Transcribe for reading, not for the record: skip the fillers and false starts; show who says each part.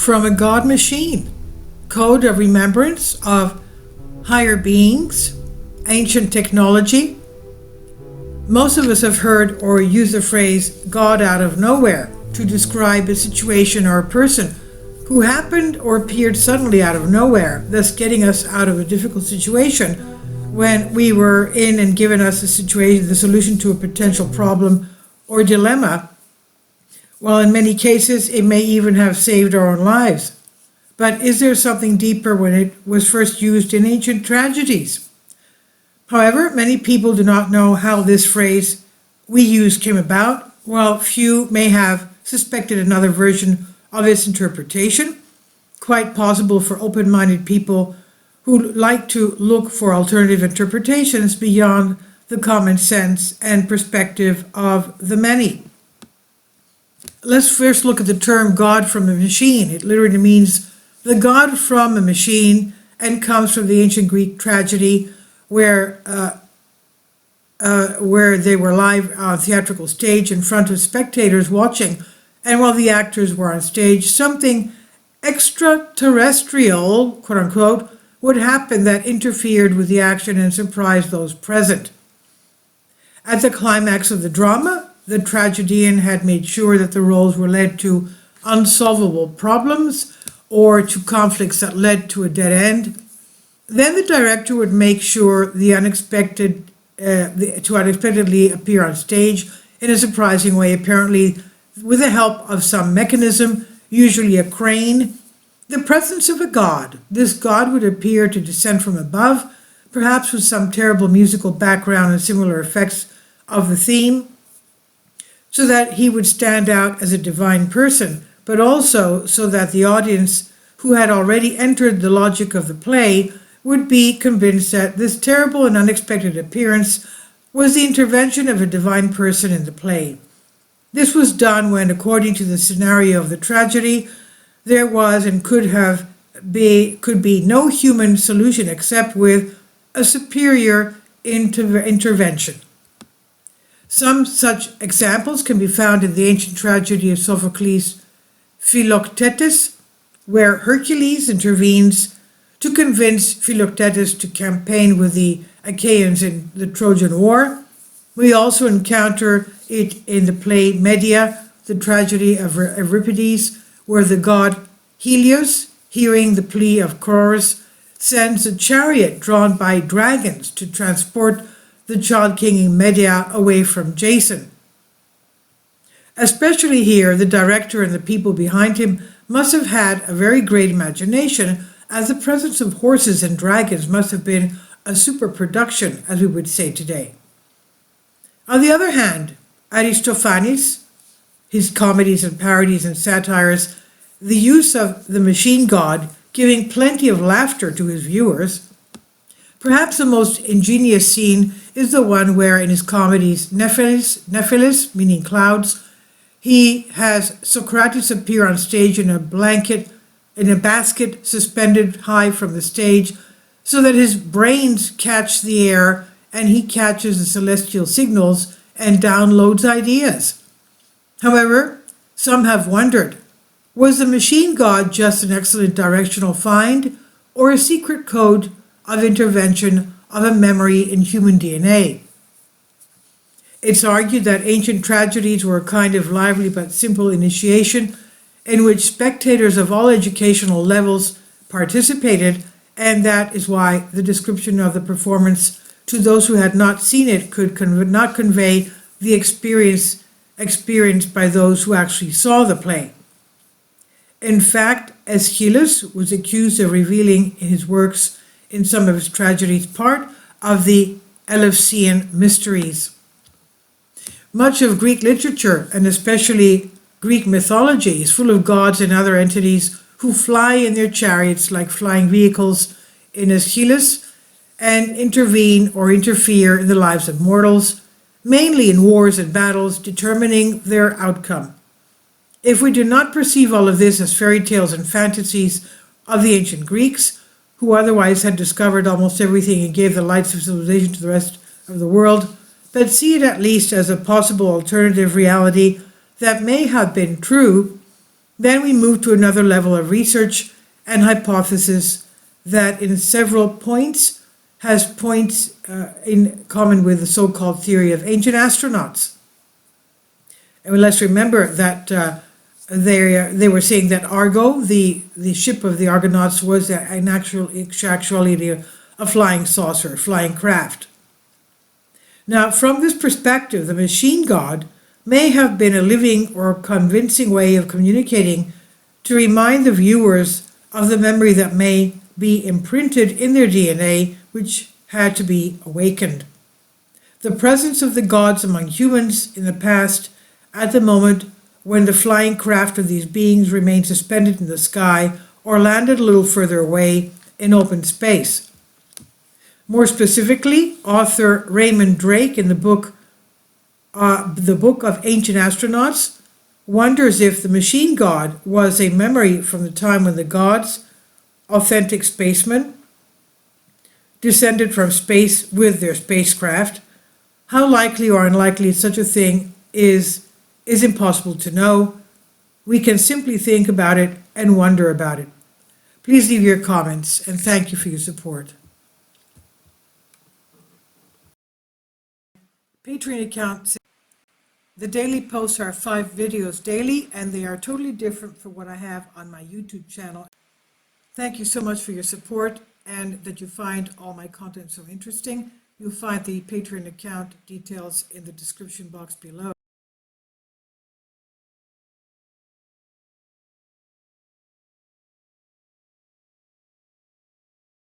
Speaker 1: from a god machine, code of remembrance of higher beings, ancient technology. Most of us have heard or used the phrase God out of nowhere to describe a situation or a person who happened or appeared suddenly out of nowhere, thus getting us out of a difficult situation when we were in and given us the solution to a potential problem or dilemma. Well, in many cases, it may even have saved our own lives. But is there something deeper when it was first used in ancient tragedies? However, many people do not know how this phrase we use came about, while few may have suspected another version of its interpretation, quite possible for open-minded people who like to look for alternative interpretations beyond the common sense and perspective of the many. Let's first look at the term God from a machine. It literally means the God from a machine and comes from the ancient Greek tragedy where they were live on theatrical stage in front of spectators watching, and while the actors were on stage, something extraterrestrial, quote unquote, would happen that interfered with the action and surprised those present. At the climax of the drama, the tragedian had made sure that the roles were led to unsolvable problems or to conflicts that led to a dead end. Then the director would make sure to unexpectedly appear on stage in a surprising way, apparently with the help of some mechanism, usually a crane. The presence of a god. This god would appear to descend from above, perhaps with some terrible musical background and similar effects of the theme, so that he would stand out as a divine person, but also so that the audience, who had already entered the logic of the play, would be convinced that this terrible and unexpected appearance was the intervention of a divine person in the play. This was done when, according to the scenario of the tragedy, there was and could be no human solution except with a superior intervention. Some such examples can be found in the ancient tragedy of Sophocles' Philoctetes, where Hercules intervenes to convince Philoctetes to campaign with the Achaeans in the Trojan War. We also encounter it in the play Medea, the tragedy of Euripides, where the god Helios, hearing the plea of Chorus, sends a chariot drawn by dragons to transport the child king Medea away from Jason. Especially here, the director and the people behind him must have had a very great imagination, as the presence of horses and dragons must have been a super production, as we would say today. On the other hand, Aristophanes, his comedies and parodies and satires, the use of the machine god giving plenty of laughter to his viewers. Perhaps the most ingenious scene is the one where in his comedies Nephilis, meaning clouds, he has Socrates appear on stage in a basket suspended high from the stage, so that his brains catch the air and he catches the celestial signals and downloads ideas. However, some have wondered, was the machine god just an excellent directional find or a secret code of intervention of a memory in human DNA? It's argued that ancient tragedies were a kind of lively but simple initiation in which spectators of all educational levels participated, and that is why the description of the performance to those who had not seen it could not convey the experience experienced by those who actually saw the play. In fact, Aeschylus was accused of revealing in his works, in some of his tragedies, part of the Eleusinian mysteries. Much of Greek literature, and especially Greek mythology, is full of gods and other entities who fly in their chariots like flying vehicles in Aeschylus and intervene or interfere in the lives of mortals, mainly in wars and battles, determining their outcome. If we do not perceive all of this as fairy tales and fantasies of the ancient Greeks, who otherwise had discovered almost everything and gave the lights of civilization to the rest of the world, but see it at least as a possible alternative reality that may have been true, Then we move to another level of research and hypothesis that in several points has points in common with the so-called theory of ancient astronauts. And let's remember that they were saying that Argo, the ship of the Argonauts, was an actuality a flying saucer, a flying craft. Now, from this perspective, the machine god may have been a living or convincing way of communicating to remind the viewers of the memory that may be imprinted in their DNA, which had to be awakened. The presence of the gods among humans in the past, at the moment when the flying craft of these beings remained suspended in the sky or landed a little further away in open space. More specifically, author Raymond Drake in the book of Ancient Astronauts wonders if the machine god was a memory from the time when the gods, authentic spacemen, descended from space with their spacecraft. How likely or unlikely such a thing is impossible to know. We can simply think about it and wonder about it. Please leave your comments, and thank you for your support. Patreon account. The daily posts are 5 videos daily, and they are totally different from what I have on my YouTube channel. Thank you so much for your support and that you find all my content so interesting. You'll find the Patreon account details in the description box below.